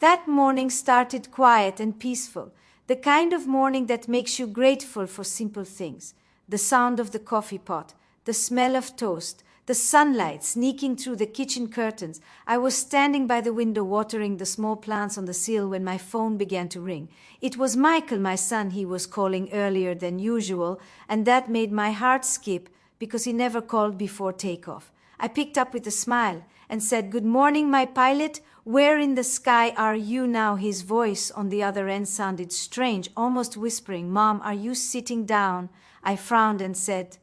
That morning started quiet and peaceful, the kind of morning that makes you grateful for simple things. The sound of the coffee pot, the smell of toast, the sunlight sneaking through the kitchen curtains. I was standing by the window watering the small plants on the sill when my phone began to ring. It was Michael, my son. He was calling earlier than usual, and that made my heart skip because he never called before takeoff. I picked up with a smile and said, "Good morning, my pilot. Where in the sky are you now?" His voice on the other end sounded strange, almost whispering. "Mom, are you sitting down?" I frowned and said,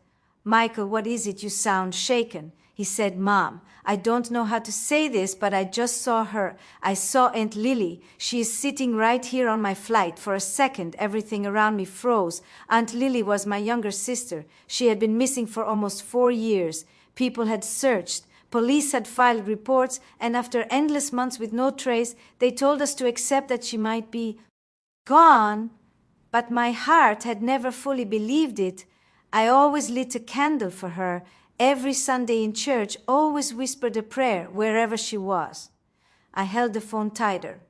"Michael, what is it? You sound shaken." He said, "Mom, I don't know how to say this, but I just saw her. I saw Aunt Lily. She is sitting right here on my flight." For a second, everything around me froze. Aunt Lily was my younger sister. She had been missing for almost 4 years. People had searched. Police had filed reports, and after endless months with no trace, they told us to accept that she might be gone. But my heart had never fully believed it. I always lit a candle for her. Every Sunday in church, always whispered a prayer wherever she was. I held the phone tighter.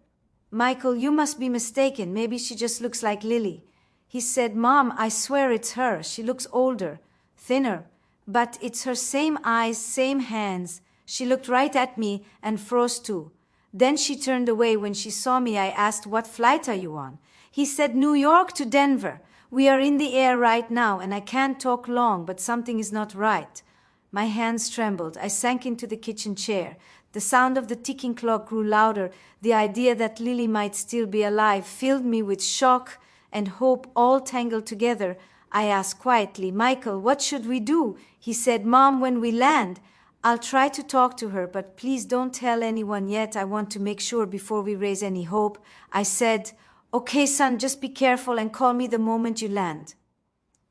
"Michael, you must be mistaken. Maybe she just looks like Lily." He said, "Mom, I swear it's her. She looks older, thinner, but it's her same eyes, same hands." She looked right at me and froze too. Then she turned away. When she saw me, I asked, "What flight are you on?" He said, "New York to Denver. We are in the air right now, and I can't talk long, but something is not right." My hands trembled. I sank into the kitchen chair. The sound of the ticking clock grew louder. The idea that Lily might still be alive filled me with shock and hope all tangled together. I asked quietly, "Michael, what should we do?" He said, "Mom, when we land, I'll try to talk to her, but please don't tell anyone yet. I want to make sure before we raise any hope." I said, "Okay, son, just be careful and call me the moment you land."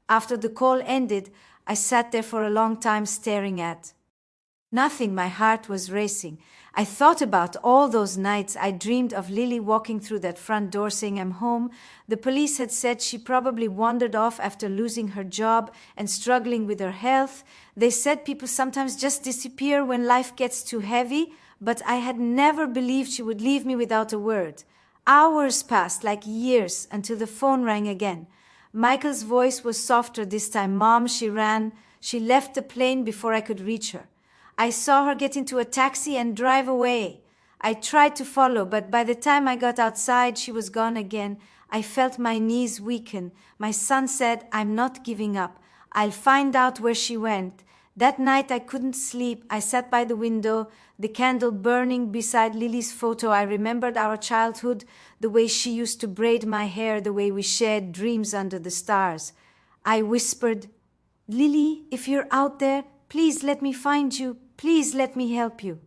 After the call ended, I sat there for a long time staring at nothing. My heart was racing. I thought about all those nights I dreamed of Lily walking through that front door saying, "I'm home." The police had said she probably wandered off after losing her job and struggling with her health. They said people sometimes just disappear when life gets too heavy, but I had never believed she would leave me without a word. Hours passed, like years, until the phone rang again. Michael's voice was softer this time. "Mom," she ran. She left the plane before I could reach her. I saw her get into a taxi and drive away. I tried to follow, but by the time I got outside, she was gone again. I felt my knees weaken. My son said, "I'm not giving up. I'll find out where she went." That night I couldn't sleep. I sat by the window, the candle burning beside Lily's photo. I remembered our childhood, the way she used to braid my hair, the way we shared dreams under the stars. I whispered, "Lily, if you're out there, please let me find you. Please let me help you."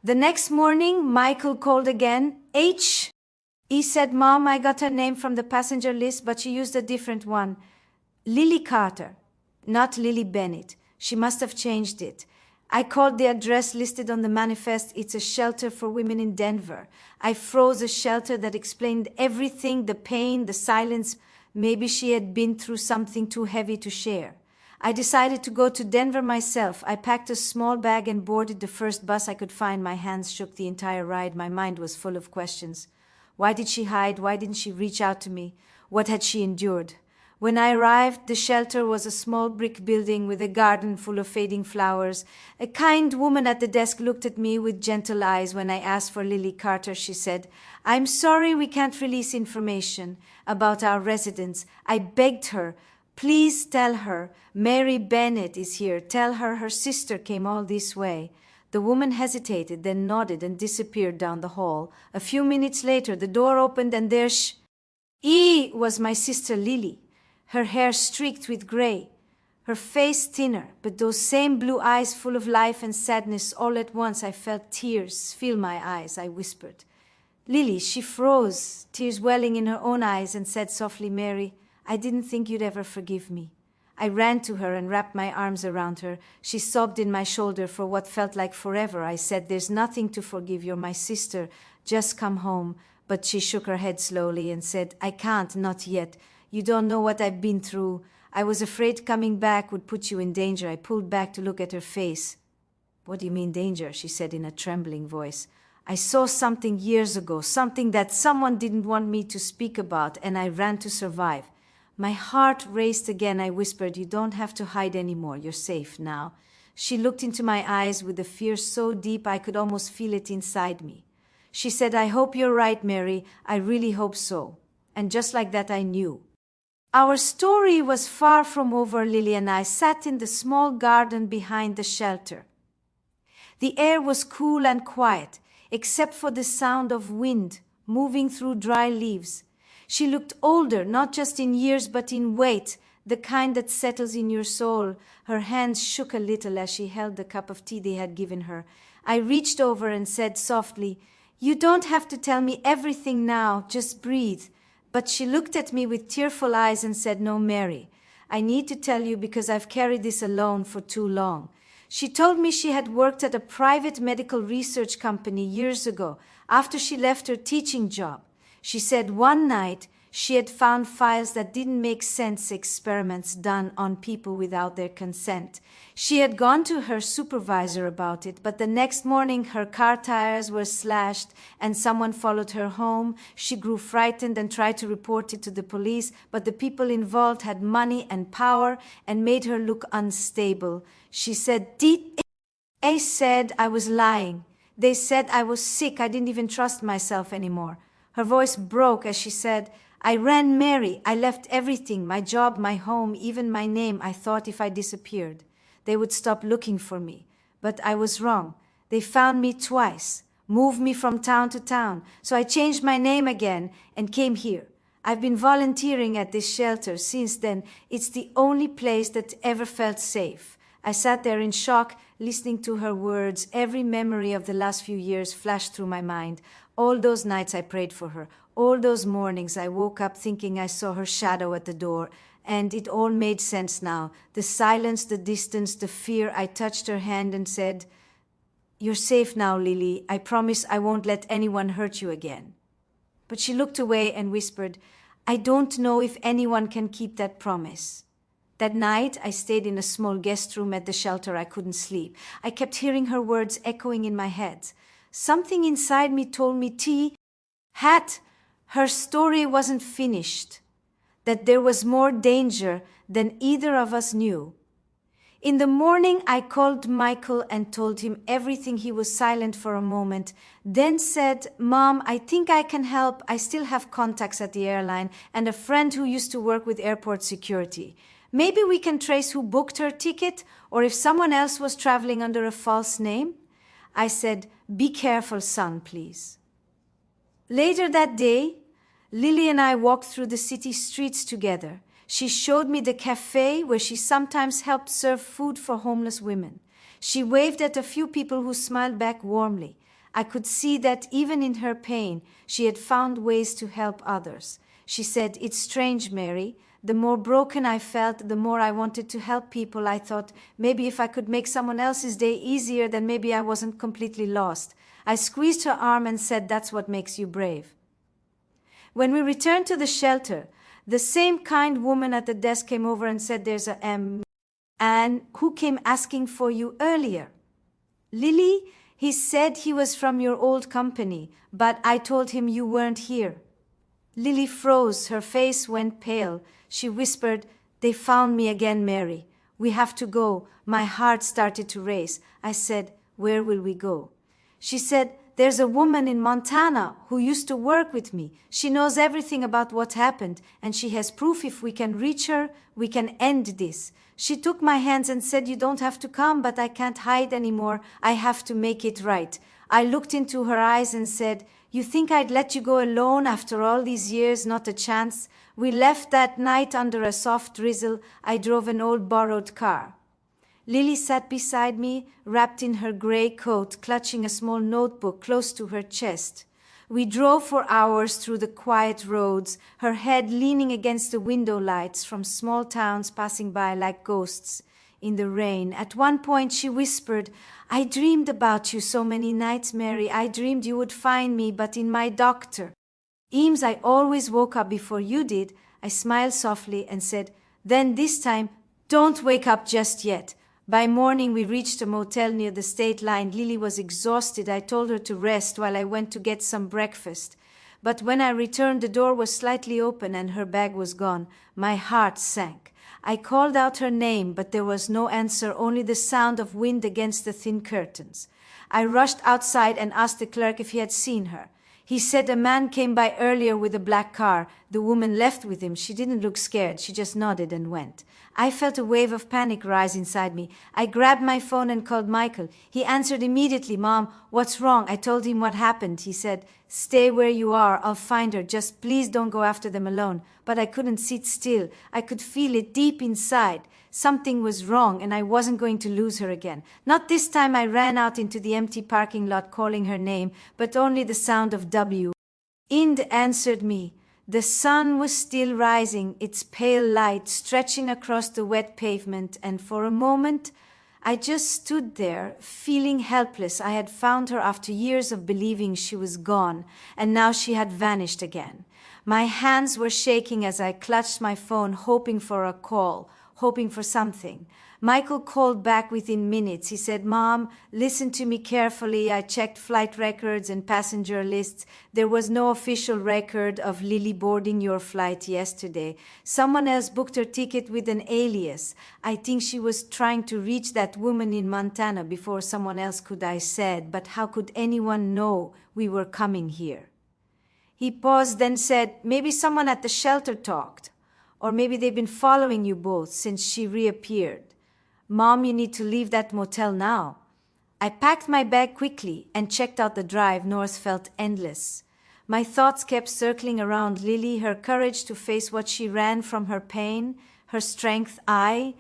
The next morning, Michael called again. He said, "Mom, I got her name from the passenger list, but she used a different one. Lily Carter, not Lily Bennett. She must have changed it." I called the address listed on the manifest. It's a shelter for women in Denver. I froze. A shelter that explained everything, the pain, the silence. Maybe she had been through something too heavy to share. I decided to go to Denver myself. I packed a small bag and boarded the first bus I could find. My hands shook the entire ride. My mind was full of questions. Why did she hide? Why didn't she reach out to me? What had she endured? When I arrived, the shelter was a small brick building with a garden full of fading flowers. A kind woman at the desk looked at me with gentle eyes. When I asked for Lily Carter, she said, "I'm sorry we can't release information about our residents." I begged her, "Please tell her Mary Bennett is here. Tell her her sister came all this way." The woman hesitated, then nodded and disappeared down the hall. A few minutes later, the door opened and there was my sister Lily. Her hair streaked with gray, her face thinner, but those same blue eyes full of life and sadness. All at once I felt tears fill my eyes. I whispered, "Lily." She froze, tears welling in her own eyes, and said softly, "Mary, I didn't think you'd ever forgive me." I ran to her and wrapped my arms around her. She sobbed in my shoulder for what felt like forever. I said, "There's nothing to forgive. You're my sister. Just come home." But she shook her head slowly and said, "I can't, not yet. You don't know what I've been through. I was afraid coming back would put you in danger." I pulled back to look at her face. "What do you mean danger?" she said in a trembling voice. I saw something years ago, something that someone didn't want me to speak about, and I ran to survive. My heart raced again. I whispered, "You don't have to hide anymore. You're safe now." She looked into my eyes with a fear so deep I could almost feel it inside me. She said, "I hope you're right, Mary. I really hope so." And just like that, I knew. Our story was far from over. Lily and I sat in the small garden behind the shelter. The air was cool and quiet, except for the sound of wind moving through dry leaves. She looked older, not just in years, but in weight, the kind that settles in your soul. Her hands shook a little as she held the cup of tea they had given her. I reached over and said softly, "You don't have to tell me everything now, just breathe." But she looked at me with tearful eyes and said, "No, Mary, I need to tell you because I've carried this alone for too long." She told me she had worked at a private medical research company years ago after she left her teaching job. She said one night she had found files that didn't make sense, experiments done on people without their consent. She had gone to her supervisor about it, but the next morning her car tires were slashed and someone followed her home. She grew frightened and tried to report it to the police, but the people involved had money and power and made her look unstable. She said, "They said I was lying. They said I was sick. I didn't even trust myself anymore." Her voice broke as she said, "I ran, Mary. I left everything, my job, my home, even my name. I thought if I disappeared, they would stop looking for me. But I was wrong. They found me twice, moved me from town to town. So I changed my name again and came here. I've been volunteering at this shelter since then. It's the only place that ever felt safe." I sat there in shock, listening to her words. Every memory of the last few years flashed through my mind. All those nights I prayed for her. All those mornings I woke up thinking I saw her shadow at the door. And it all made sense now. The silence, the distance, the fear. I touched her hand and said, "You're safe now, Lily. I promise I won't let anyone hurt you again." But she looked away and whispered, "I don't know if anyone can keep that promise." That night, I stayed in a small guest room at the shelter. I couldn't sleep. I kept hearing her words echoing in my head. Something inside me told me her story wasn't finished, that there was more danger than either of us knew. In the morning, I called Michael and told him everything. He was silent for a moment, then said, "Mom, I think I can help. I still have contacts at the airline and a friend who used to work with airport security. Maybe we can trace who booked her ticket or if someone else was traveling under a false name." I said, "Be careful, son, please." Later that day, Lily and I walked through the city streets together. She showed me the cafe where she sometimes helped serve food for homeless women. She waved at a few people who smiled back warmly. I could see that even in her pain, she had found ways to help others. She said, "It's strange, Mary. The more broken I felt, the more I wanted to help people. I thought maybe if I could make someone else's day easier, then maybe I wasn't completely lost." I squeezed her arm and said, "That's what makes you brave." When we returned to the shelter, the same kind woman at the desk came over and said, "There's a Anne who came asking for you earlier." "Lily, he said he was from your old company, but I told him you weren't here." Lily froze. Her face went pale. She whispered, "They found me again, Mary. We have to go." My heart started to race. I said, "Where will we go?" She said, "There's a woman in Montana who used to work with me. She knows everything about what happened, and she has proof. If we can reach her, we can end this." She took my hands and said, "You don't have to come, but I can't hide anymore. I have to make it right." I looked into her eyes and said, "You think I'd let you go alone after all these years? Not a chance." We left that night under a soft drizzle. I drove an old borrowed car. Lily sat beside me, wrapped in her gray coat, clutching a small notebook close to her chest. We drove for hours through the quiet roads, her head leaning against the window lights from small towns passing by like ghosts in the rain. At one point she whispered, "I dreamed about you so many nights, Mary. I dreamed you would find me, but in my doctor. Eames, I always woke up before you did." I smiled softly and said, "Then this time, don't wake up just yet. By morning, we reached a motel near the state line. Lily was exhausted. I told her to rest while I went to get some breakfast. But when I returned, the door was slightly open and her bag was gone. My heart sank. I called out her name, but there was no answer, only the sound of wind against the thin curtains. I rushed outside and asked the clerk if he had seen her. He said a man came by earlier with a black car. The woman left with him. She didn't look scared. She just nodded and went. I felt a wave of panic rise inside me. I grabbed my phone and called Michael. He answered immediately. "Mom, what's wrong?" I told him what happened. He said, "Stay where you are. I'll find her. Just please don't go after them alone." But I couldn't sit still. I could feel it deep inside. Something was wrong and I wasn't going to lose her again. Not this time. I ran out into the empty parking lot calling her name, but only the sound of W. Ind answered me. The sun was still rising, its pale light stretching across the wet pavement, and for a moment I just stood there, feeling helpless. I had found her after years of believing she was gone, and now she had vanished again. My hands were shaking as I clutched my phone, hoping for a call, hoping for something. Michael called back within minutes. He said, "Mom, listen to me carefully. I checked flight records and passenger lists. There was no official record of Lily boarding your flight yesterday. Someone else booked her ticket with an alias. I think she was trying to reach that woman in Montana before someone else could," I said. "But how could anyone know we were coming here?" He paused, then said, "Maybe someone at the shelter talked. Or maybe they've been following you both since she reappeared. Mom, you need to leave that motel now." I packed my bag quickly and checked out the drive. North felt endless. My thoughts kept circling around Lily, her courage to face what she ran from, her pain, her strength. I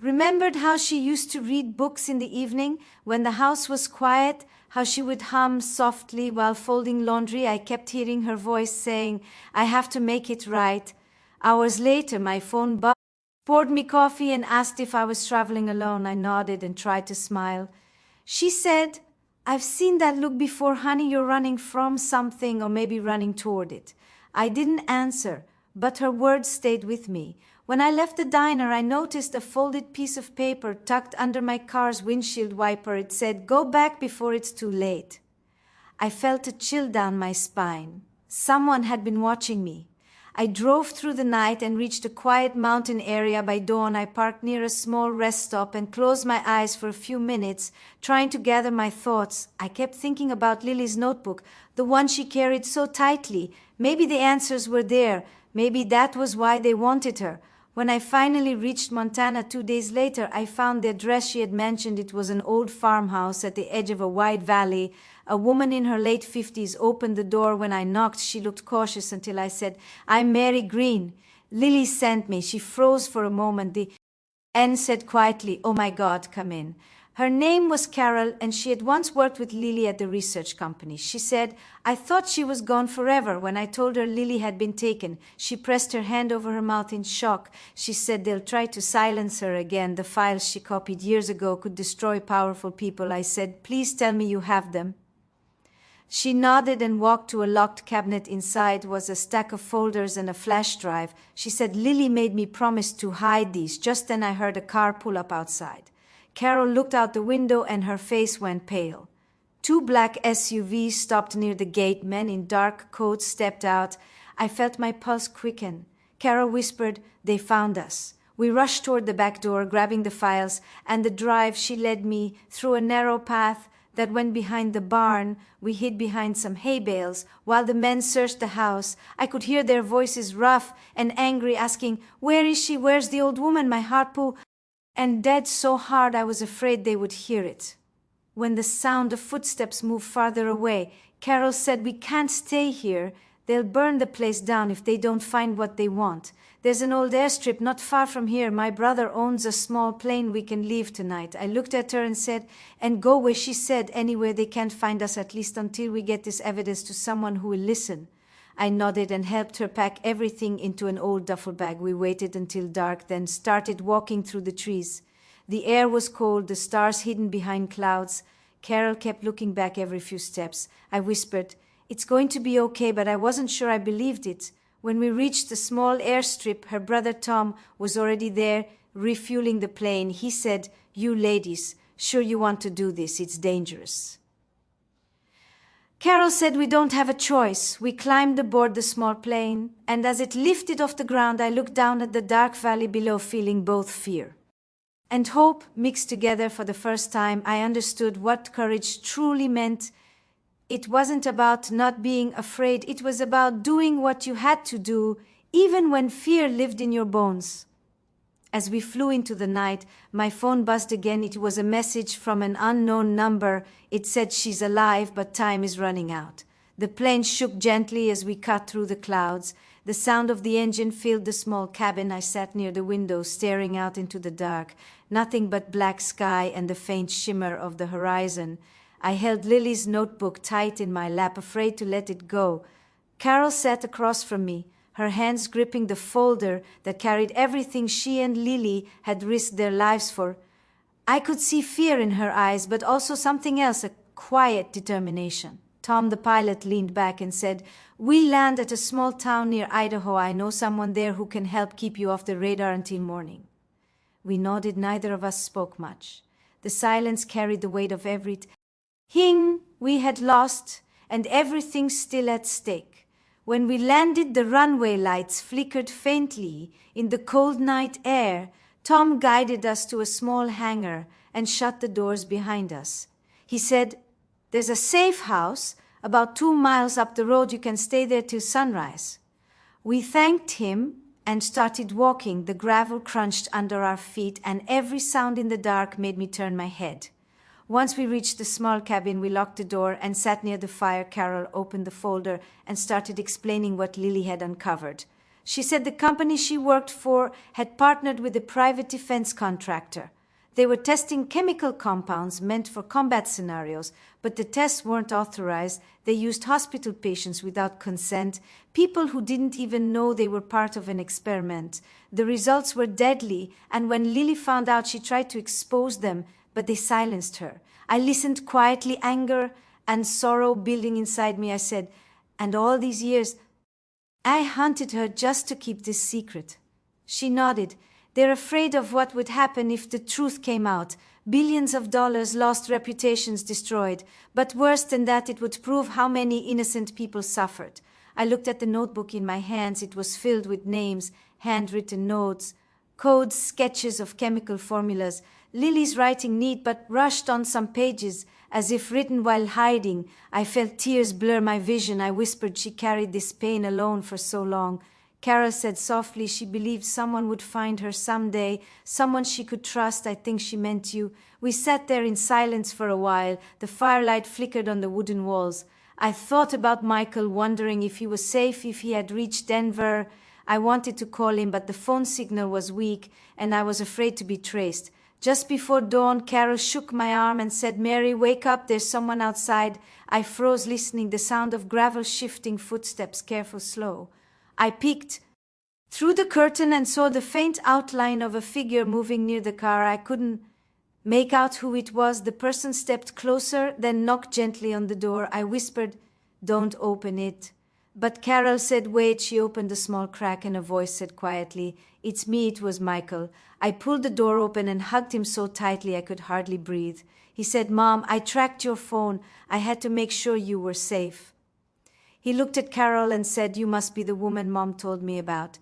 remembered how she used to read books in the evening when the house was quiet, how she would hum softly while folding laundry. I kept hearing her voice saying, "I have to make it right." Hours later, my phone buzzed. Poured me coffee and asked if I was traveling alone. I nodded and tried to smile. She said, "I've seen that look before, honey. You're running from something or maybe running toward it." I didn't answer, but her words stayed with me. When I left the diner, I noticed a folded piece of paper tucked under my car's windshield wiper. It said, "Go back before it's too late." I felt a chill down my spine. Someone had been watching me. I drove through the night and reached a quiet mountain area. By dawn, I parked near a small rest stop and closed my eyes for a few minutes, trying to gather my thoughts. I kept thinking about Lily's notebook, the one she carried so tightly. Maybe the answers were there. Maybe that was why they wanted her. When I finally reached Montana 2 days later, I found the address she had mentioned. It was an old farmhouse at the edge of a wide valley. A woman in her late 50s opened the door when I knocked. She looked cautious until I said, "I'm Mary Green. Lily sent me." She froze for a moment. The N said quietly, "Oh my God, come in." Her name was Carol, and she had once worked with Lily at the research company. She said, "I thought she was gone forever." When I told her Lily had been taken, she pressed her hand over her mouth in shock. She said, "They'll try to silence her again. The files she copied years ago could destroy powerful people." I said, "Please tell me you have them." She nodded and walked to a locked cabinet. Inside was a stack of folders and a flash drive. She said, "Lily made me promise to hide these." Just then I heard a car pull up outside. Carol looked out the window and her face went pale. 2 black SUVs stopped near the gate. Men in dark coats stepped out. I felt my pulse quicken. Carol whispered, "They found us." We rushed toward the back door, grabbing the files, and the drive. She led me through a narrow path that went behind the barn. We hid behind some hay bales while the men searched the house. I could hear their voices, rough and angry, asking, "Where is she? Where's the old woman?" My heart pulled and dead so hard I was afraid they would hear it. When the sound of footsteps moved farther away, Carol said, "We can't stay here. They'll burn the place down if they don't find what they want. There's an old airstrip not far from here. My brother owns a small plane. We can leave tonight." I looked at her and said, "And go where?" She said, "Anywhere they can't find us, at least until we get this evidence to someone who will listen." I nodded and helped her pack everything into an old duffel bag. We waited until dark, then started walking through the trees. The air was cold, the stars hidden behind clouds. Carol kept looking back every few steps. I whispered, "It's going to be okay," but I wasn't sure I believed it. When we reached the small airstrip, her brother Tom was already there, refueling the plane. He said, "You ladies, sure you want to do this? It's dangerous." Carol said we don't have a choice. We climbed aboard the small plane, and as it lifted off the ground, I looked down at the dark valley below, feeling both fear and hope mixed together. For the first time, I understood what courage truly meant. It wasn't about not being afraid. It was about doing what you had to do, even when fear lived in your bones. As we flew into the night, my phone buzzed again. It was a message from an unknown number. It said, "She's alive, but time is running out." The plane shook gently as we cut through the clouds. The sound of the engine filled the small cabin. I sat near the window, staring out into the dark. Nothing but black sky and the faint shimmer of the horizon. I held Lily's notebook tight in my lap, afraid to let it go. Carol sat across from me, her hands gripping the folder that carried everything she and Lily had risked their lives for. I could see fear in her eyes, but also something else, a quiet determination. Tom, the pilot, leaned back and said, "We land at a small town near Idaho. I know someone there who can help keep you off the radar until morning." We nodded. Neither of us spoke much. The silence carried the weight of everything we had lost and everything still at stake. When we landed, the runway lights flickered faintly in the cold night air. Tom guided us to a small hangar and shut the doors behind us. He said, "There's a safe house about 2 miles up the road. You can stay there till sunrise." We thanked him and started walking. The gravel crunched under our feet, and every sound in the dark made me turn my head. Once we reached the small cabin, we locked the door and sat near the fire. Carol opened the folder and started explaining what Lily had uncovered. She said the company she worked for had partnered with a private defense contractor. They were testing chemical compounds meant for combat scenarios, but the tests weren't authorized. They used hospital patients without consent, people who didn't even know they were part of an experiment. The results were deadly, and when Lily found out, she tried to expose them, but they silenced her. I listened quietly, anger and sorrow building inside me. I said, "And all these years, I hunted her just to keep this secret." She nodded. "They're afraid of what would happen if the truth came out. Billions of dollars lost, reputations destroyed. But worse than that, it would prove how many innocent people suffered." I looked at the notebook in my hands. It was filled with names, handwritten notes, codes, sketches of chemical formulas. Lily's writing neat but rushed on some pages, as if written while hiding. I felt tears blur my vision. I whispered, "She carried this pain alone for so long." Carol said softly she believed someone would find her someday, someone she could trust. "I think she meant you." We sat there in silence for a while. The firelight flickered on the wooden walls. I thought about Michael, wondering if he was safe, if he had reached Denver. I wanted to call him, but the phone signal was weak, and I was afraid to be traced. Just before dawn, Carol shook my arm and said, "Mary, wake up, there's someone outside." I froze, listening, the sound of gravel shifting, footsteps, careful, slow. I peeked through the curtain and saw the faint outline of a figure moving near the car. I couldn't make out who it was. The person stepped closer, then knocked gently on the door. I whispered, "Don't open it." But Carol said, "Wait." She opened a small crack and a voice said quietly, "It's me." It was Michael. I pulled the door open and hugged him so tightly I could hardly breathe. He said, "Mom, I tracked your phone. I had to make sure you were safe." He looked at Carol and said, "You must be the woman Mom told me about."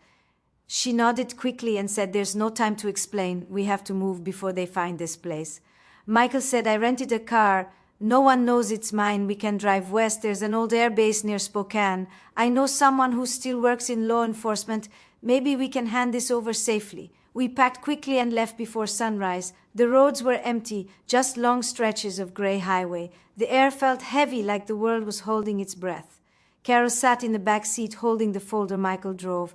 She nodded quickly and said, "There's no time to explain. We have to move before they find this place." Michael said, "I rented a car. No one knows it's mine. We can drive west. There's an old air base near Spokane. I know someone who still works in law enforcement. Maybe we can hand this over safely." We packed quickly and left before sunrise. The roads were empty, just long stretches of gray highway. The air felt heavy, like the world was holding its breath. Carol sat in the back seat holding the folder. Michael drove.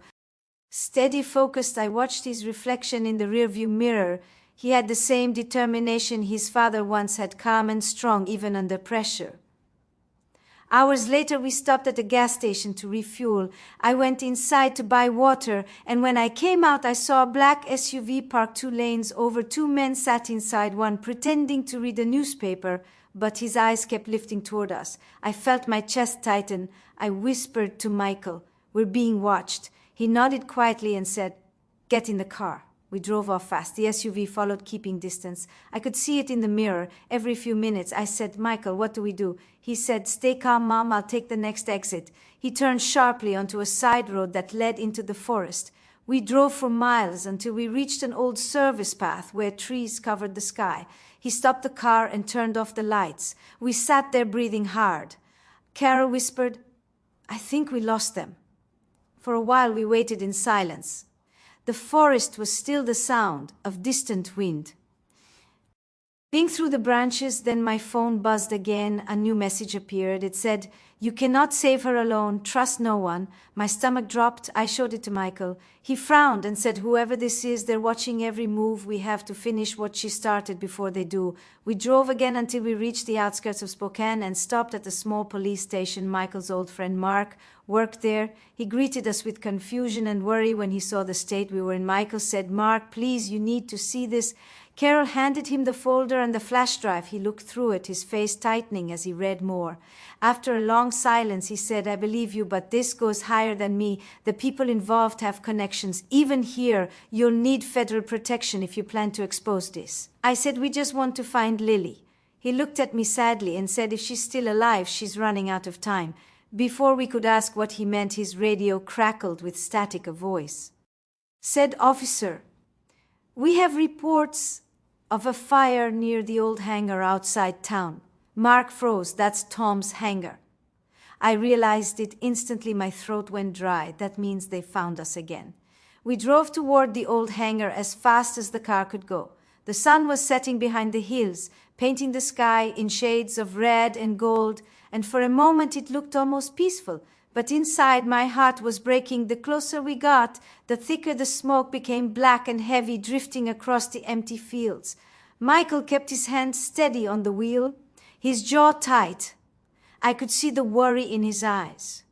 Steady, focused, I watched his reflection in the rearview mirror. He had the same determination his father once had, calm and strong even under pressure. Hours later, we stopped at a gas station to refuel. I went inside to buy water, and when I came out, I saw a black SUV parked 2 lanes over. 2 men sat inside, one pretending to read a newspaper, but his eyes kept lifting toward us. I felt my chest tighten. I whispered to Michael, "We're being watched." He nodded quietly and said, "Get in the car." We drove off fast. The SUV followed, keeping distance. I could see it in the mirror. Every few minutes, I said, Michael, what do we do? He said, stay calm, Mom, I'll take the next exit. He turned sharply onto a side road that led into the forest. We drove for miles until we reached an old service path where trees covered the sky. He stopped the car and turned off the lights. We sat there breathing hard. Carol whispered, I think we lost them. For a while we waited in silence. The forest was still the sound of distant wind. Being through the branches, then my phone buzzed again. A new message appeared. It said, you cannot save her alone. Trust no one. My stomach dropped. I showed it to Michael. He frowned and said, whoever this is, they're watching every move. We have to finish what she started before they do. We drove again until we reached the outskirts of Spokane and stopped at a small police station. Michael's old friend Mark worked there. He greeted us with confusion and worry when he saw the state we were in. Michael said, Mark, please, you need to see this. Carol handed him the folder and the flash drive. He looked through it, his face tightening as he read more. After a long silence, he said, I believe you, but this goes higher than me. The people involved have connections. Even here, you'll need federal protection if you plan to expose this. I said, we just want to find Lily. He looked at me sadly and said, if she's still alive, she's running out of time. Before we could ask what he meant, his radio crackled with static of voice. Said officer, we have reports of a fire near the old hangar outside town. Mark froze. That's Tom's hangar. I realized it instantly. My throat went dry. That means they found us again. We drove toward the old hangar as fast as the car could go. The sun was setting behind the hills, painting the sky in shades of red and gold, and for a moment it looked almost peaceful. But inside, my heart was breaking. The closer we got, the thicker the smoke became, black and heavy, drifting across the empty fields. Michael kept his hand steady on the wheel, his jaw tight. I could see the worry in his eyes.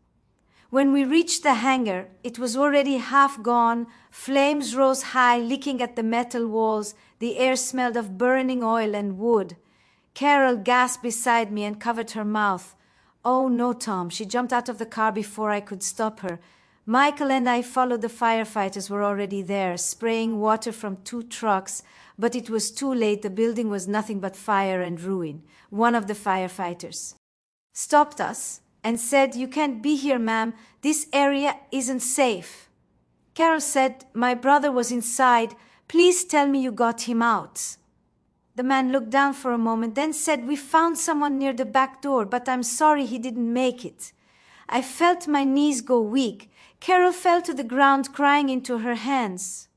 When we reached the hangar, it was already half gone. Flames rose high, licking at the metal walls. The air smelled of burning oil and wood. Carol gasped beside me and covered her mouth. Oh, no, Tom. She jumped out of the car before I could stop her. Michael and I followed. The firefighters were already there, spraying water from 2 trucks, but it was too late. The building was nothing but fire and ruin. One of the firefighters stopped us and said, you can't be here, ma'am. This area isn't safe. Carol said, my brother was inside. Please tell me you got him out. The man looked down for a moment, then said, we found someone near the back door, but I'm sorry he didn't make it. I felt my knees go weak. Carol fell to the ground, crying into her hands.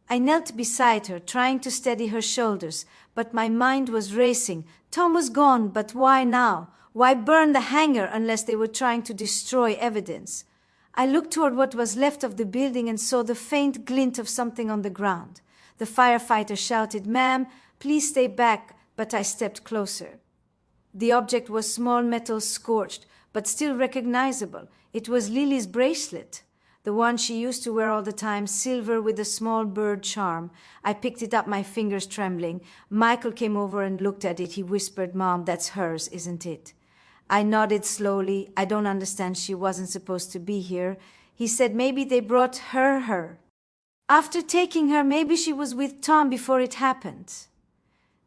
I knelt beside her, trying to steady her shoulders, but my mind was racing. Tom was gone, but why now? Why burn the hangar unless they were trying to destroy evidence? I looked toward what was left of the building and saw the faint glint of something on the ground. The firefighter shouted, ma'am, please stay back, but I stepped closer. The object was small metal, scorched, but still recognizable. It was Lily's bracelet, the one she used to wear all the time, silver with a small bird charm. I picked it up, my fingers trembling. Michael came over and looked at it. He whispered, Mom, that's hers, isn't it? I nodded slowly. I don't understand. She wasn't supposed to be here. He said maybe they brought her. After taking her, maybe she was with Tom before it happened.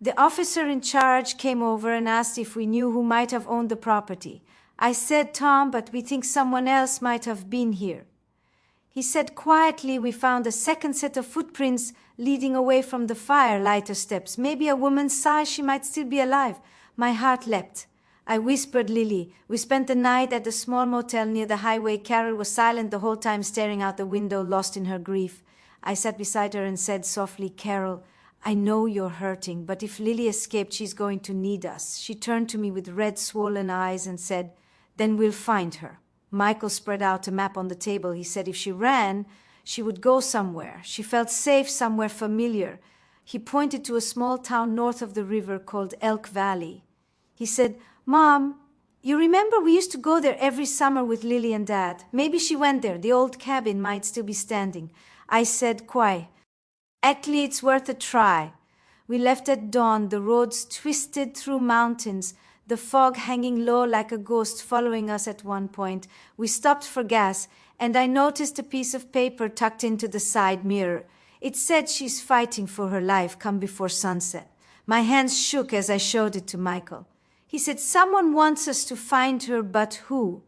The officer in charge came over and asked if we knew who might have owned the property. I said Tom, but we think someone else might have been here. He said quietly, we found a second set of footprints leading away from the fire, lighter steps. Maybe a woman's size. She might still be alive. My heart leapt. I whispered Lily. We spent the night at a small motel near the highway. Carol was silent the whole time, staring out the window, lost in her grief. I sat beside her and said softly, Carol, I know you're hurting, but if Lily escaped, she's going to need us. She turned to me with red, swollen eyes and said, then we'll find her. Michael spread out a map on the table. He said if she ran, she would go somewhere. She felt safe, somewhere familiar. He pointed to a small town north of the river called Elk Valley. He said, Mom, you remember we used to go there every summer with Lily and Dad? Maybe she went there. The old cabin might still be standing. I said, Quai. Actually, it's worth a try. We left at dawn. The roads twisted through mountains, the fog hanging low like a ghost following us at one point. We stopped for gas, and I noticed a piece of paper tucked into the side mirror. It said she's fighting for her life come before sunset. My hands shook as I showed it to Michael. He said, "Someone wants us to find her, but who?"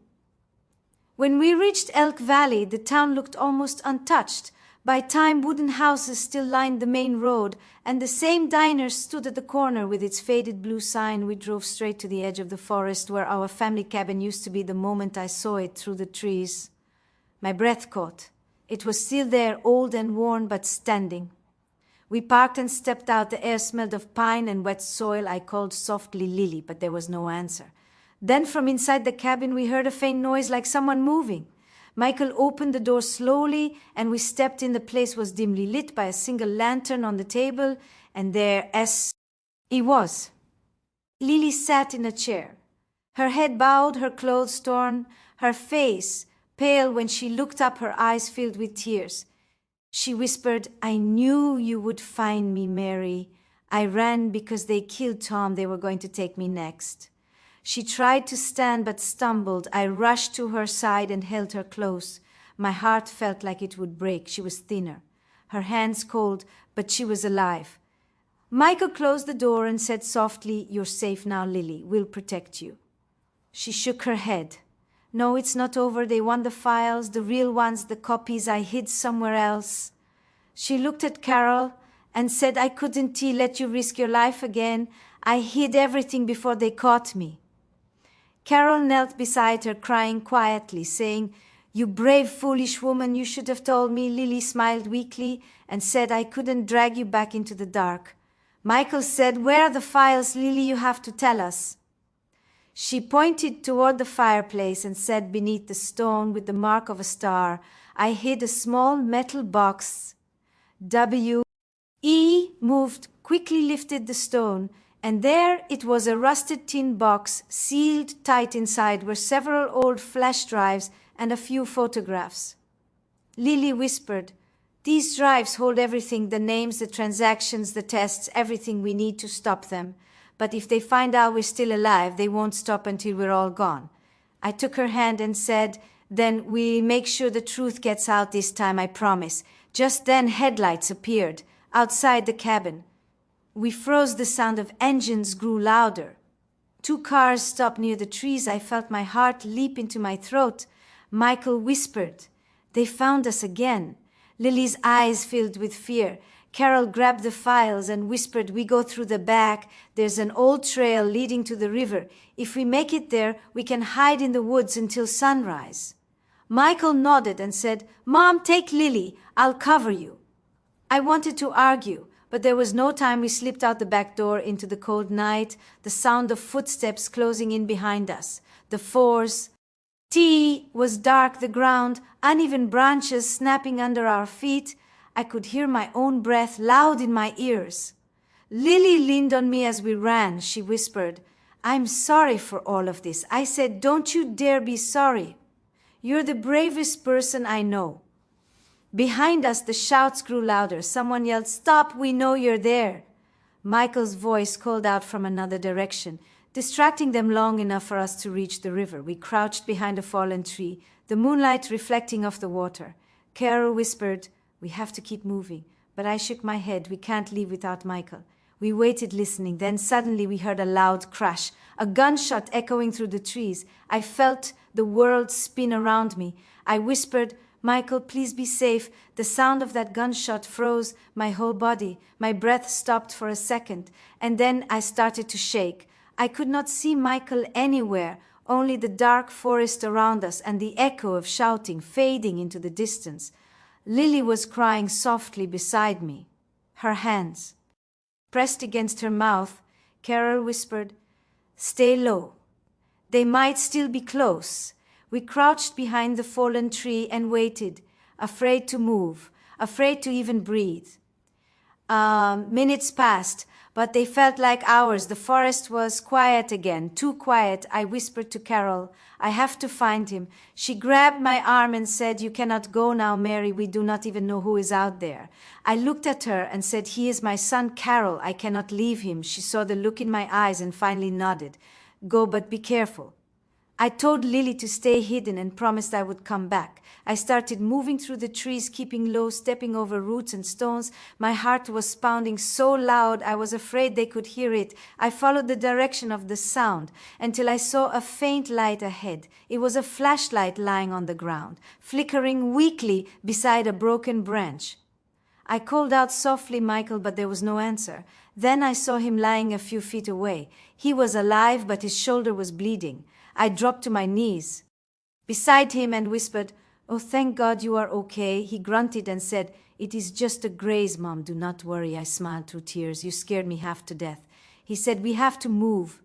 When we reached Elk Valley, the town looked almost untouched. By time, wooden houses still lined the main road, and the same diner stood at the corner with its faded blue sign. We drove straight to the edge of the forest where our family cabin used to be the moment I saw it through the trees. My breath caught. It was still there, old and worn, but standing. We parked and stepped out. The air smelled of pine and wet soil. I called softly Lily, but there was no answer. Then from inside the cabin we heard a faint noise like someone moving. Michael opened the door slowly, and we stepped in. The place was dimly lit by a single lantern on the table, and there, as he was, Lily sat in a chair, her head bowed, her clothes torn, her face pale. When she looked up, her eyes filled with tears. She whispered, "I knew you would find me, Mary. I ran because they killed Tom. They were going to take me next." She tried to stand but stumbled. I rushed to her side and held her close. My heart felt like it would break. She was thinner, her hands cold, but she was alive. Michael closed the door and said softly, "You're safe now, Lily. We'll protect you." She shook her head. "No, it's not over. They want the files, the real ones, the copies I hid somewhere else." She looked at Carol and said, "I couldn't let you risk your life again. I hid everything before they caught me." Carol knelt beside her, crying quietly, saying, "You brave, foolish woman, you should have told me." Lily smiled weakly and said, "I couldn't drag you back into the dark." Michael said, "Where are the files, Lily? You have to tell us." She pointed toward the fireplace and said, "Beneath the stone with the mark of a star, I hid a small metal box. W.E. moved, quickly lifted the stone, and there it was, a rusted tin box, sealed tight. Inside were several old flash drives and a few photographs. Lily whispered, "These drives hold everything, the names, the transactions, the tests, everything we need to stop them. But if they find out we're still alive, they won't stop until we're all gone." I took her hand and said, "Then we make sure the truth gets out this time, I promise." Just then headlights appeared outside the cabin. We froze. The sound of engines grew louder. 2 cars stopped near the trees. I felt my heart leap into my throat. Michael whispered, "They found us again." Lily's eyes filled with fear. Carol grabbed the files and whispered, "We go through the back. There's an old trail leading to the river. If we make it there, we can hide in the woods until sunrise." Michael nodded and said, "Mom, take Lily. I'll cover you." I wanted to argue, but there was no time. We slipped out the back door into the cold night, the sound of footsteps closing in behind us. The Fours. T was dark, the ground, uneven branches snapping under our feet. I could hear my own breath loud in my ears. Lily leaned on me as we ran. She whispered, "I'm sorry for all of this." I said, "Don't you dare be sorry. You're the bravest person I know." Behind us, the shouts grew louder. Someone yelled, "Stop, we know you're there." Michael's voice called out from another direction, distracting them long enough for us to reach the river. We crouched behind a fallen tree, the moonlight reflecting off the water. Carol whispered, "We have to keep moving." But I shook my head. We can't leave without Michael. We waited, listening. Then suddenly we heard a loud crash, a gunshot echoing through the trees. I felt the world spin around me. I whispered, "Michael, please be safe." The sound of that gunshot froze my whole body. My breath stopped for a second, and then I started to shake. I could not see Michael anywhere, only the dark forest around us and the echo of shouting fading into the distance. Lily was crying softly beside me, her hands pressed against her mouth. Carol whispered, "Stay low. They might still be close." We crouched behind the fallen tree and waited, afraid to move, afraid to even breathe. Minutes passed, but they felt like hours. The forest was quiet again, too quiet. I whispered to Carol, "I have to find him." She grabbed my arm and said, "You cannot go now, Mary. We do not even know who is out there." I looked at her and said, "He is my son, Carol. I cannot leave him." She saw the look in my eyes and finally nodded. "Go, but be careful." I told Lily to stay hidden and promised I would come back. I started moving through the trees, keeping low, stepping over roots and stones. My heart was pounding so loud I was afraid they could hear it. I followed the direction of the sound until I saw a faint light ahead. It was a flashlight lying on the ground, flickering weakly beside a broken branch. I called out softly, "Michael," but there was no answer. Then I saw him lying a few feet away. He was alive, but his shoulder was bleeding. I dropped to my knees beside him and whispered, "Oh, thank God you are okay." He grunted and said, "It is just a graze, Mom. Do not worry." I smiled through tears. "You scared me half to death." He said, "We have to move.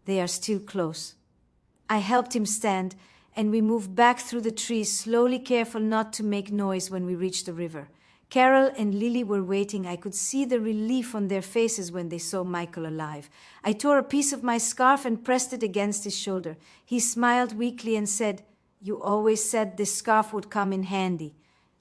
They are still close." I helped him stand, and we moved back through the trees, slowly, careful not to make noise when we reached the river. Carol and Lily were waiting. I could see the relief on their faces when they saw Michael alive. I tore a piece of my scarf and pressed it against his shoulder. He smiled weakly and said, "You always said this scarf would come in handy."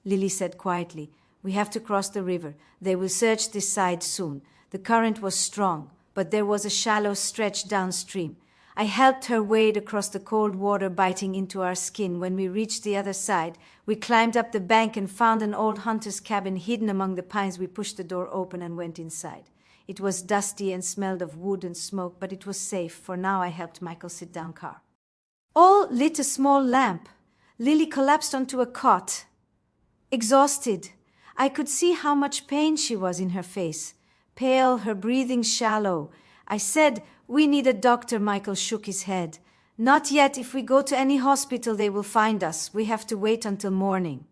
Lily said quietly, "We have to cross the river. They will search this side soon." The current was strong, but there was a shallow stretch downstream. I helped her wade across the cold water biting into our skin. When we reached the other side, we climbed up the bank and found an old hunter's cabin hidden among the pines. We pushed the door open and went inside. It was dusty and smelled of wood and smoke, but it was safe, for now I helped Michael sit down car. All lit a small lamp. Lily collapsed onto a cot, exhausted. I could see how much pain she was in her face. Pale, her breathing shallow. I said, "We need a doctor." Michael shook his head. "Not yet. If we go to any hospital, they will find us. We have to wait until morning."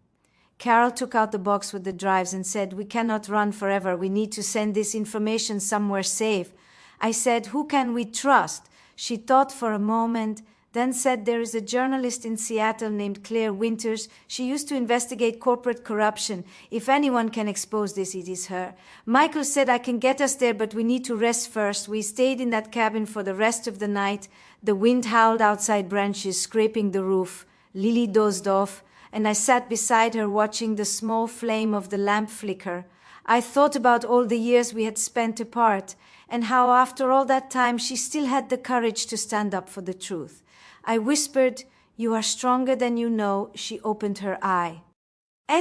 Carol took out the box with the drives and said, "We cannot run forever. We need to send this information somewhere safe." I said, "Who can we trust?" She thought for a moment, then said, "There is a journalist in Seattle named Claire Winters. She used to investigate corporate corruption. If anyone can expose this, it is her." Michael said, "I can get us there, but we need to rest first." We stayed in that cabin for the rest of the night. The wind howled outside, branches scraping the roof. Lily dozed off, and I sat beside her watching the small flame of the lamp flicker. I thought about all the years we had spent apart, and how after all that time she still had the courage to stand up for the truth. I whispered, "You are stronger than you know." She opened her eye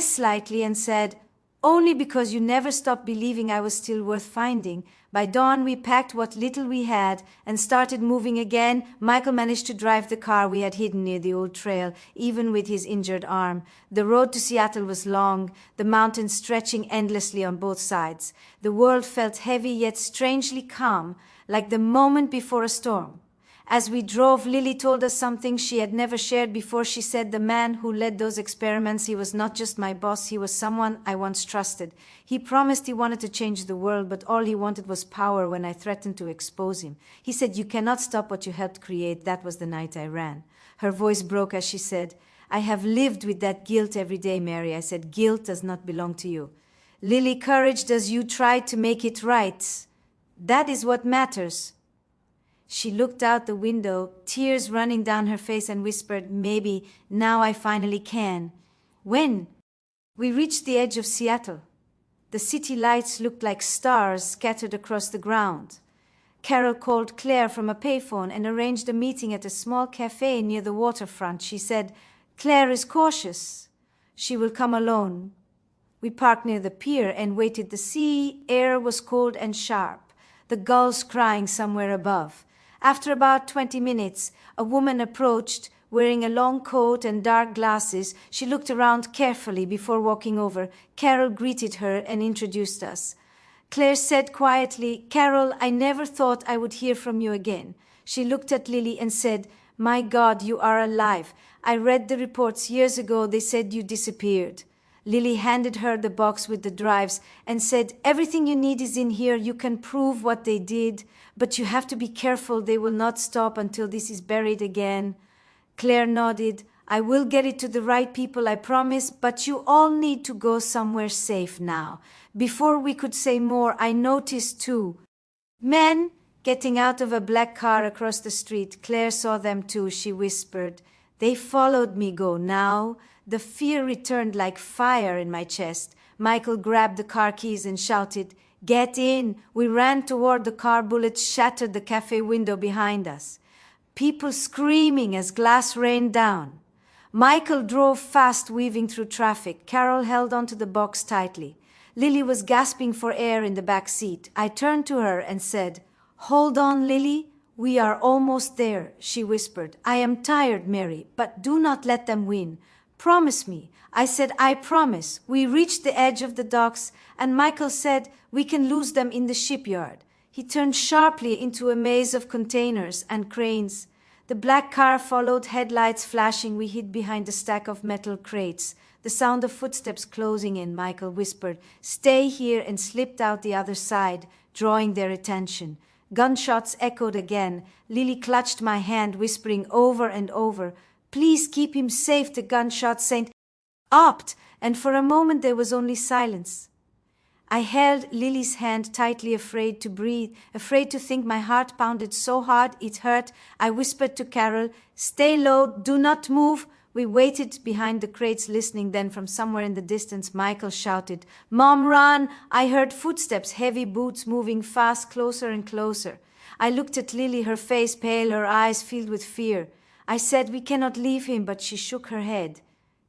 slightly and said, "Only because you never stopped believing I was still worth finding." By dawn, we packed what little we had and started moving again. Michael managed to drive the car we had hidden near the old trail, even with his injured arm. The road to Seattle was long, the mountains stretching endlessly on both sides. The world felt heavy yet strangely calm, like the moment before a storm. As we drove, Lily told us something she had never shared before. She said, "The man who led those experiments, he was not just my boss, he was someone I once trusted. He promised he wanted to change the world, but all he wanted was power when I threatened to expose him. He said, 'You cannot stop what you helped create.' That was the night I ran." Her voice broke as she said, "I have lived with that guilt every day, Mary." I said, "Guilt does not belong to you." "Lily, courage as you try to make it right. That is what matters." She looked out the window, tears running down her face, and whispered, "Maybe now I finally can." When? We reached the edge of Seattle. The city lights looked like stars scattered across the ground. Carol called Claire from a payphone and arranged a meeting at a small cafe near the waterfront. She said, "Claire is cautious. She will come alone." We parked near the pier and waited. The sea air was cold and sharp, the gulls crying somewhere above. After about 20 minutes, a woman approached, wearing a long coat and dark glasses. She looked around carefully before walking over. Carol greeted her and introduced us. Claire said quietly, "Carol, I never thought I would hear from you again." She looked at Lily and said, "My God, you are alive. I read the reports years ago. They said you disappeared." Lily handed her the box with the drives and said, "Everything you need is in here. You can prove what they did, but you have to be careful. They will not stop until this is buried again." Claire nodded. "I will get it to the right people, I promise, but you all need to go somewhere safe now." Before we could say more, I noticed two men getting out of a black car across the street. Claire saw them too. She whispered, "They followed me. Go now." The fear returned like fire in my chest. Michael grabbed the car keys and shouted, "Get in!" We ran toward the car. Bullets shattered the cafe window behind us. people screaming as glass rained down. Michael drove fast, weaving through traffic. Carol held onto the box tightly. Lily was gasping for air in the back seat. I turned to her and said, "Hold on, Lily. We are almost there," she whispered. "I am tired, Mary, but do not let them win. Promise me." I said, "I promise." We reached the edge of the docks, and Michael said, "We can lose them in the shipyard." He turned sharply into a maze of containers and cranes. The black car followed, headlights flashing. We hid behind a stack of metal crates. The sound of footsteps closing in. Michael whispered, "Stay here," and slipped out the other side, drawing their attention. Gunshots echoed again. Lily clutched my hand, whispering over and over, "Please keep him safe." The gunshots stopped, and for a moment there was only silence. I held Lily's hand tightly, afraid to breathe, afraid to think. My heart pounded so hard it hurt. I whispered to Carol, "Stay low, do not move." We waited behind the crates, listening. Then from somewhere in the distance, Michael shouted, "Mom, run!" I heard footsteps, heavy boots moving fast, closer and closer. I looked at Lily, her face pale, her eyes filled with fear. I said, "We cannot leave him," but she shook her head.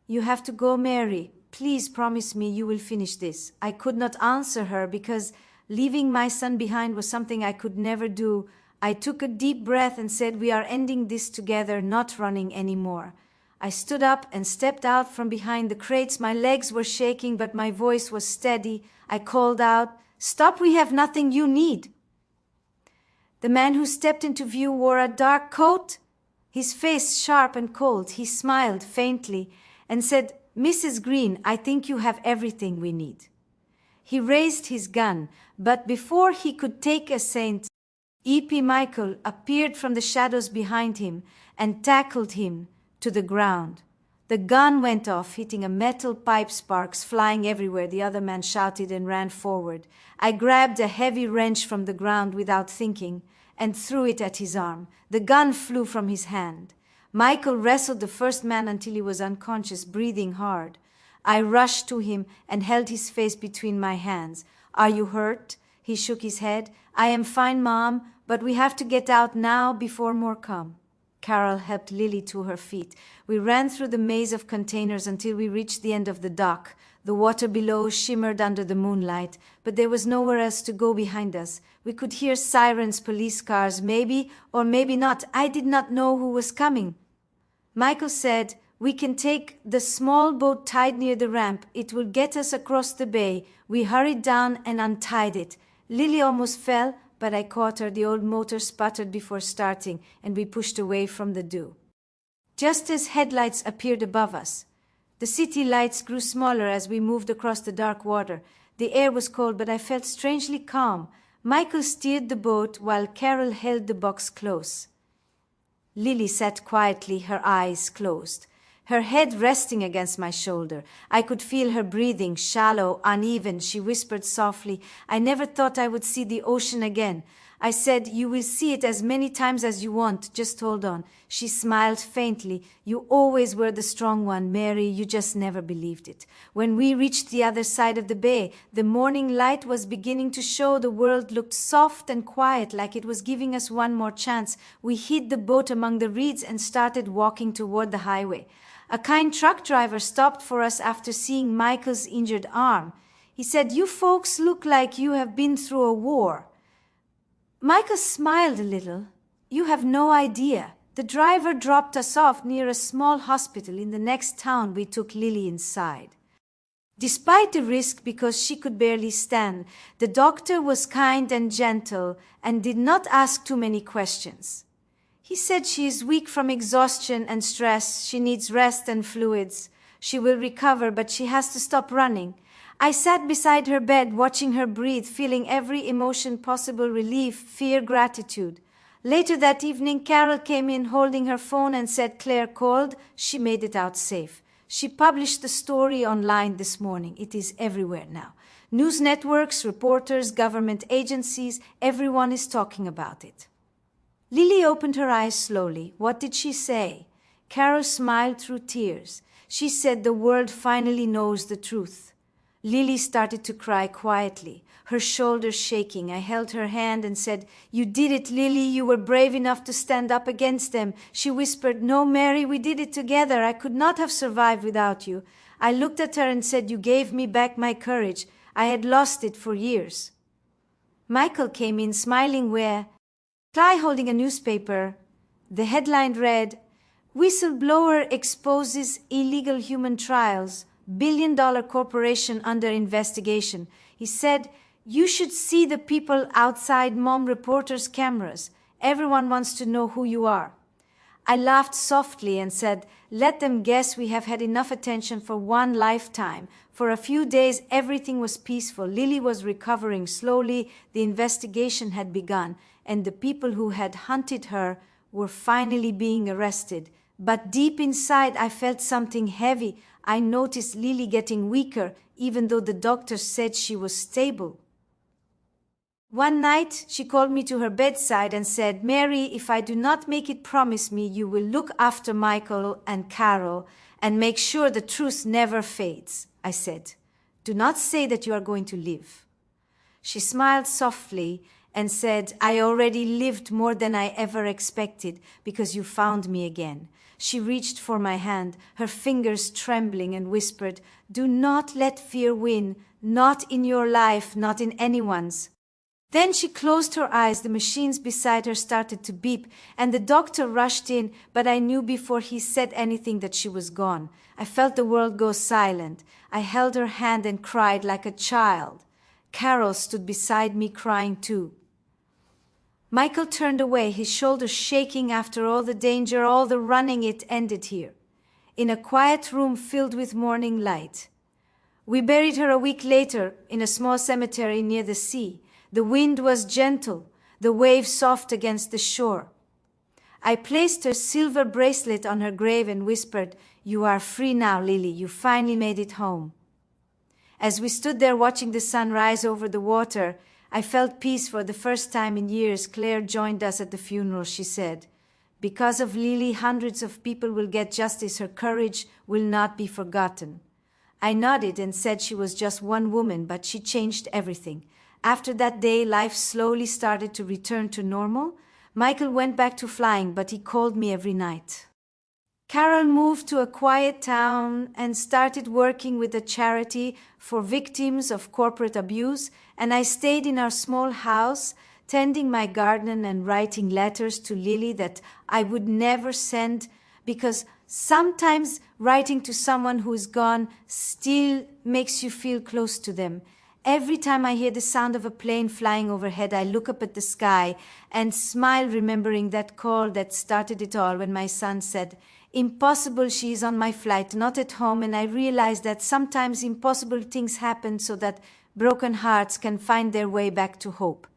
"You have to go, Mary. Please promise me you will finish this." I could not answer her because leaving my son behind was something I could never do. I took a deep breath and said, "We are ending this together, not running anymore." I stood up and stepped out from behind the crates. My legs were shaking, but my voice was steady. I called out, "Stop, we have nothing you need." The man who stepped into view wore a dark coat, his face sharp and cold. He smiled faintly and said, "Mrs. Green, I think you have everything we need." He raised his gun, but before he could take a saint, E.P. Michael appeared from the shadows behind him and tackled him to the ground. The gun went off, hitting a metal pipe, sparks flying everywhere. The other man shouted and ran forward. I grabbed a heavy wrench from the ground without thinking and threw it at his arm. The gun flew from his hand. Michael wrestled the first man until he was unconscious, breathing hard. I rushed to him and held his face between my hands. "Are you hurt?" He shook his head. "I am fine, Mom, but we have to get out now before more come." Carol helped Lily to her feet. We ran through the maze of containers until we reached the end of the dock. The water below shimmered under the moonlight, but there was nowhere else to go behind us. We could hear sirens, police cars, maybe or maybe not. I did not know who was coming. Michael said, "We can take the small boat tied near the ramp. It will get us across the bay." We hurried down and untied it. Lily almost fell, but I caught her. The old motor sputtered before starting, and we pushed away from the dew. Just as headlights appeared above us, the city lights grew smaller as we moved across the dark water. The air was cold, but I felt strangely calm. Michael steered the boat while Carol held the box close. Lily sat quietly, her eyes closed, her head resting against my shoulder. I could feel her breathing, shallow, uneven. She whispered softly, "I never thought I would see the ocean again." I said, "You will see it as many times as you want. Just hold on." She smiled faintly. "You always were the strong one, Mary. You just never believed it." When we reached the other side of the bay, the morning light was beginning to show. The world looked soft and quiet, like it was giving us one more chance. We hid the boat among the reeds and started walking toward the highway. A kind truck driver stopped for us after seeing Michael's injured arm. He said, "You folks look like you have been through a war." Michael smiled a little. "You have no idea. The driver dropped us off near a small hospital in the next town. We took Lily inside. Despite the risk, because she could barely stand, the doctor was kind and gentle and did not ask too many questions. He said she is weak from exhaustion and stress. She needs rest and fluids. She will recover, but she has to stop running." I sat beside her bed, watching her breathe, feeling every emotion possible: relief, fear, gratitude. Later that evening, Carol came in holding her phone and said Claire called. She made it out safe. She published the story online this morning. It is everywhere now. News networks, reporters, government agencies, everyone is talking about it. Lily opened her eyes slowly. What did she say? Carol smiled through tears. She said the world finally knows the truth. Lily started to cry quietly, her shoulders shaking. I held her hand and said, "You did it, Lily. You were brave enough to stand up against them." She whispered, "No, Mary, we did it together. I could not have survived without you." I looked at her and said, "You gave me back my courage. I had lost it for years." Michael came in smiling holding a newspaper. The headline read, "Whistleblower exposes illegal human trials. $1 billion corporation under investigation." He said, "You should see the people outside Mom Reporter's cameras. Everyone wants to know who you are." I laughed softly and said, "Let them guess. We have had enough attention for one lifetime." For a few days, everything was peaceful. Lily was recovering slowly. The investigation had begun, and the people who had hunted her were finally being arrested. But deep inside, I felt something heavy. I noticed Lily getting weaker, even though the doctor said she was stable. One night, she called me to her bedside and said, "Mary, if I do not make it, promise me you will look after Michael and Carol and make sure the truth never fades." I said, "Do not say that you are going to live." She smiled softly and said, "I already lived more than I ever expected because you found me again." She reached for my hand, her fingers trembling, and whispered, "Do not let fear win, not in your life, not in anyone's." Then she closed her eyes. The machines beside her started to beep, and the doctor rushed in, but I knew before he said anything that she was gone. I felt the world go silent. I held her hand and cried like a child. Carol stood beside me crying too. Michael turned away, his shoulders shaking after all the danger, all the running. It ended here, in a quiet room filled with morning light. We buried her a week later in a small cemetery near the sea. The wind was gentle, the waves soft against the shore. I placed her silver bracelet on her grave and whispered, "You are free now, Lily. You finally made it home." As we stood there watching the sun rise over the water, I felt peace for the first time in years. Claire joined us at the funeral. She said, "Because of Lily, hundreds of people will get justice. Her courage will not be forgotten." I nodded and said she was just one woman, but she changed everything. After that day, life slowly started to return to normal. Michael went back to flying, but he called me every night. Carol moved to a quiet town and started working with a charity for victims of corporate abuse, and I stayed in our small house, tending my garden and writing letters to Lily that I would never send, because sometimes writing to someone who is gone still makes you feel close to them. Every time I hear the sound of a plane flying overhead, I look up at the sky and smile, remembering that call that started it all when my son said, "Impossible, she is on my flight, not at home." And I realized that sometimes impossible things happen so that broken hearts can find their way back to hope.